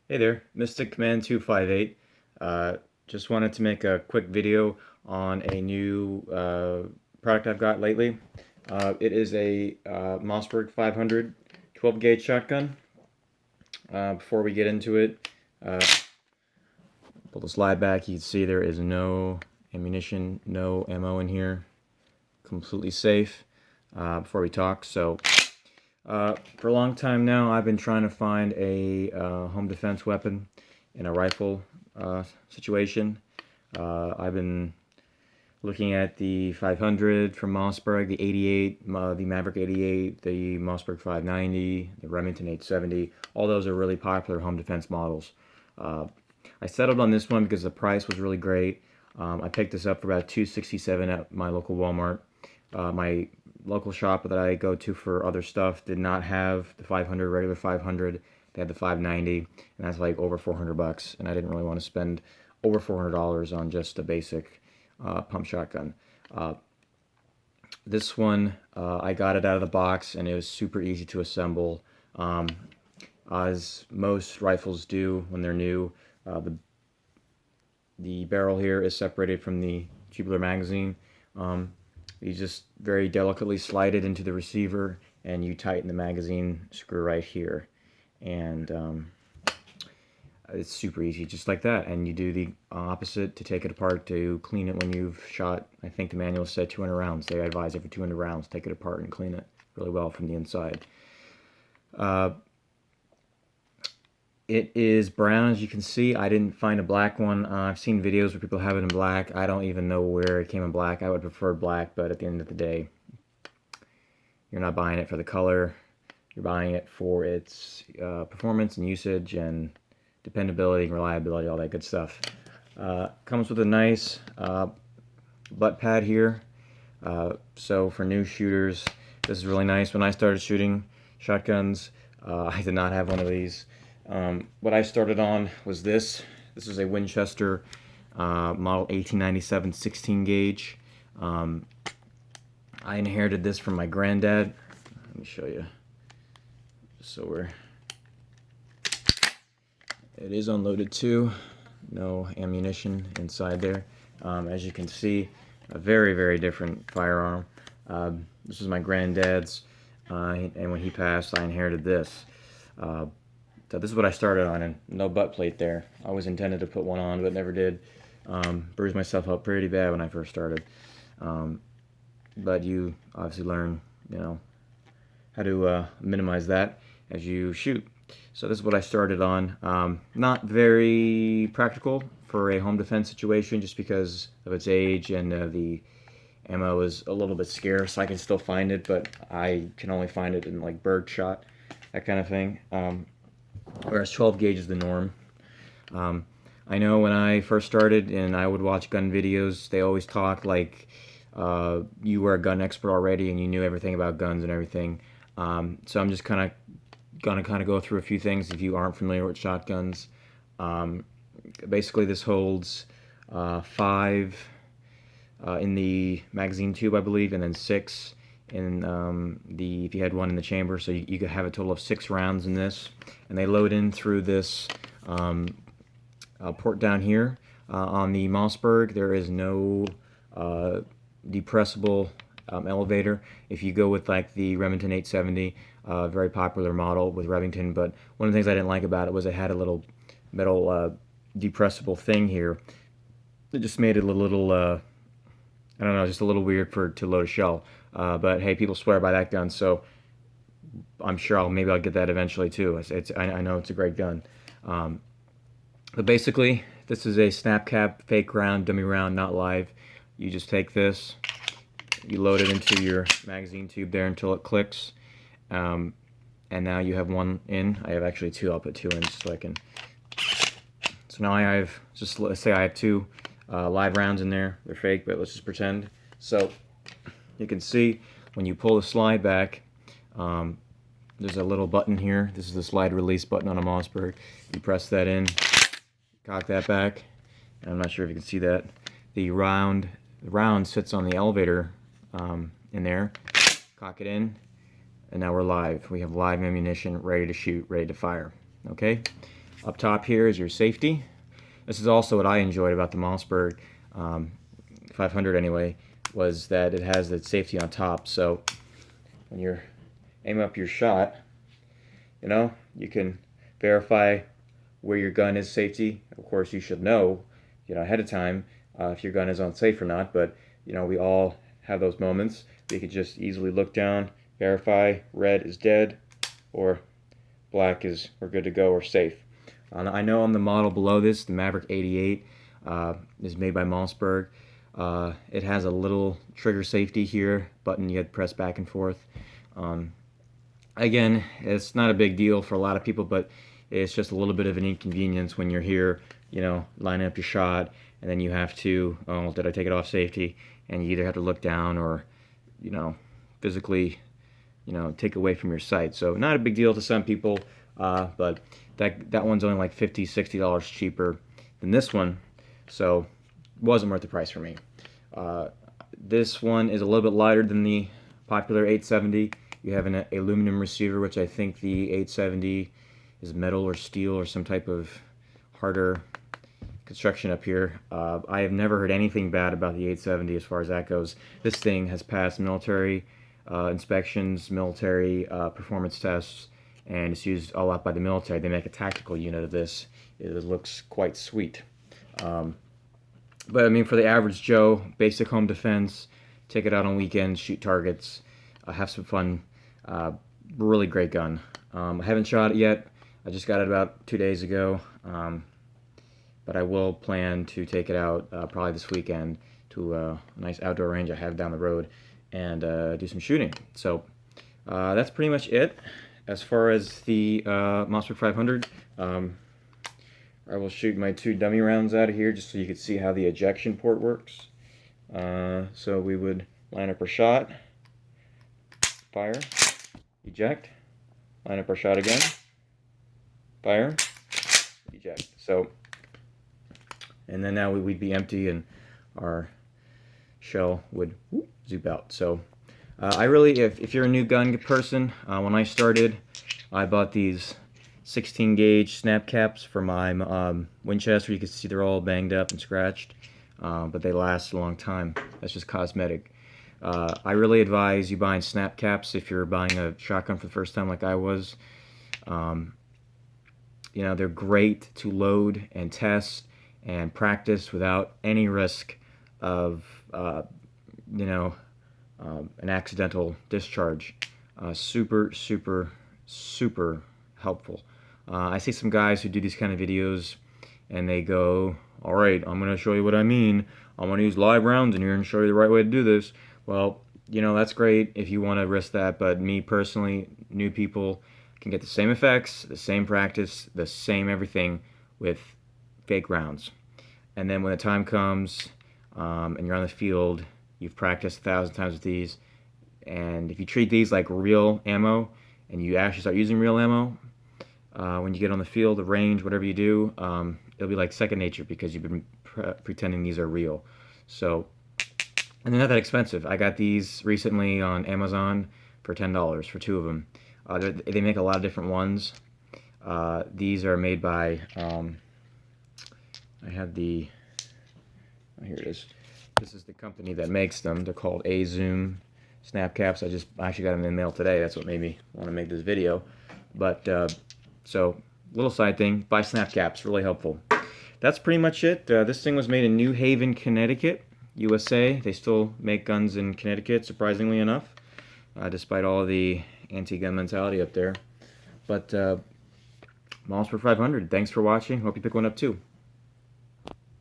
Hey there, Mystic Command 258. Just wanted to make a quick video on a new product I've got lately. It is a Mossberg 500 12 gauge shotgun. Before we get into it, uh, pull the slide back. You can see there is no ammunition, no ammo in here. Completely safe. Before we talk, for a long time now, I've been trying to find a home defense weapon in a rifle situation. I've been looking at the 500 from Mossberg, the 88, the Maverick 88, the Mossberg 590, the Remington 870. All those are really popular home defense models. Uh, I settled on this one because the price was really great. I picked this up for about $267 at my local Walmart. My local shop that I go to for other stuff did not have the 500, regular 500. They had the 590, and that's like over 400 bucks. And I didn't really want to spend over $400 on just a basic pump shotgun. This one, I got it out of the box, and it was super easy to assemble. As most rifles do when they're new, the barrel here is separated from the tubular magazine. You just very delicately slide it into the receiver, and you tighten the magazine screw right here. And it's super easy, just like that. And you do the opposite to take it apart to clean it when you've shot. I think the manual said 200 rounds. They advise every 200 rounds, take it apart and clean it really well from the inside. It is brown, as you can see. I didn't find a black one. I've seen videos where people have it in black. I don't even know where it came in black. I would prefer black, but at the end of the day, you're not buying it for the color. You're buying it for its performance and usage and dependability and reliability, all that good stuff. Comes with a nice butt pad here. So for new shooters, this is really nice. When I started shooting shotguns, I did not have one of these. What I started on was this. This is a Winchester model 1897 16 gauge. I inherited this from my granddad. Let me show you. It is unloaded too. No ammunition inside there. As you can see, a very, very different firearm. This is my granddad's, and when he passed, I inherited this. So this is what I started on, and no butt plate there. I always intended to put one on, but never did. Bruised myself up pretty bad when I first started. But you obviously learn, how to minimize that as you shoot. So this is what I started on. Not very practical for a home defense situation, just because of its age, and the ammo is a little bit scarce. I can still find it, but I can only find it in like bird shot, that kind of thing. Whereas 12 gauge is the norm. I know when I first started and I would watch gun videos, they always talk like you were a gun expert already and you knew everything about guns and everything. So I'm just gonna go through a few things if you aren't familiar with shotguns. Basically, this holds 5 in the magazine tube, I believe, and then 6 in if you had one in the chamber. So you could have a total of 6 rounds in this, and they load in through this port down here. On the Mossberg, there is no depressible elevator. If you go with like the Remington 870, very popular model with Remington, but one of the things I didn't like about it was it had a little metal depressible thing here. It just made it a little, I don't know, just a little weird to load a shell. But hey, people swear by that gun, so I'm sure maybe I'll get that eventually too. I know it's a great gun. But basically, this is a snap cap, fake round, dummy round, not live. You just take this, you load it into your magazine tube there until it clicks, and now you have one in. I have actually 2. I'll put 2 in so I can. So now I have, let's say I have 2 live rounds in there. They're fake, but let's just pretend. So you can see when you pull the slide back, there's a little button here. This is the slide release button on a Mossberg. You press that in, cock that back, and I'm not sure if you can see that. The round sits on the elevator in there. Cock it in, and now we're live. We have live ammunition, ready to shoot, ready to fire. Okay? Up top here is your safety. This is also what I enjoyed about the Mossberg 500 anyway, was that it has the safety on top. So when you're aiming up your shot, you know, you can verify where your gun is safety. Of course, you should know, ahead of time if your gun is unsafe or not. But we all have those moments. We could just easily look down, verify red is dead, or black is we're good to go or safe. I know on the model below this, the Maverick 88 is made by Mossberg. It has a little trigger safety here button you had to press back and forth. Again, it's not a big deal for a lot of people, but it's just a little bit of an inconvenience when you're here, lining up your shot, and then you have to, oh, did I take it off safety? And you either have to look down or, physically, take away from your sight. So not a big deal to some people, but that one's only like $50, $60 cheaper than this one, so it wasn't worth the price for me. This one is a little bit lighter than the popular 870. You have an aluminum receiver, which I think the 870 is metal or steel or some type of harder construction up here. I have never heard anything bad about the 870 as far as that goes. This thing has passed military inspections, military performance tests, and it's used a lot by the military. They make a tactical unit of this. It looks quite sweet. But I mean, for the average Joe, basic home defense, take it out on weekends, shoot targets, have some fun. Really great gun. I haven't shot it yet. I just got it about 2 days ago. But I will plan to take it out probably this weekend to a nice outdoor range I have down the road and do some shooting. So that's pretty much it. As far as the Mossberg 500, I will shoot my 2 dummy rounds out of here just so you can see how the ejection port works. So we would line up our shot, fire, eject, line up our shot again, fire, eject. So, and then now we'd be empty and our shell would zoop out. So I really, if you're a new gun person, when I started, I bought these 16 gauge snap caps for my Winchester. You can see they're all banged up and scratched, but they last a long time. That's just cosmetic. I really advise you buying snap caps if you're buying a shotgun for the first time like I was. They're great to load and test and practice without any risk of an accidental discharge. Super, super, super helpful. I see some guys who do these kind of videos and they go, all right, I'm going to show you what I mean. I'm going to use live rounds in here and show you the right way to do this. Well, that's great if you want to risk that, but me personally, new people can get the same effects, the same practice, the same everything with fake rounds. And then when the time comes and you're on the field, you've practiced 1,000 times with these, and if you treat these like real ammo and you actually start using real ammo, when you get on the field, the range, whatever you do, it'll be like second nature because you've been pretending these are real. So, and they're not that expensive. I got these recently on Amazon for $10 for 2 of them. They make a lot of different ones. These are made by, I have the, oh, here it is. This is the company that makes them. They're called A-Zoom snap caps. I actually got them in the mail today. That's what made me want to make this video. But, so, little side thing, buy snap caps, really helpful. That's pretty much it. This thing was made in New Haven, Connecticut, USA. They still make guns in Connecticut, surprisingly enough, despite all the anti-gun mentality up there. But Mossberg 500, thanks for watching. Hope you pick one up too.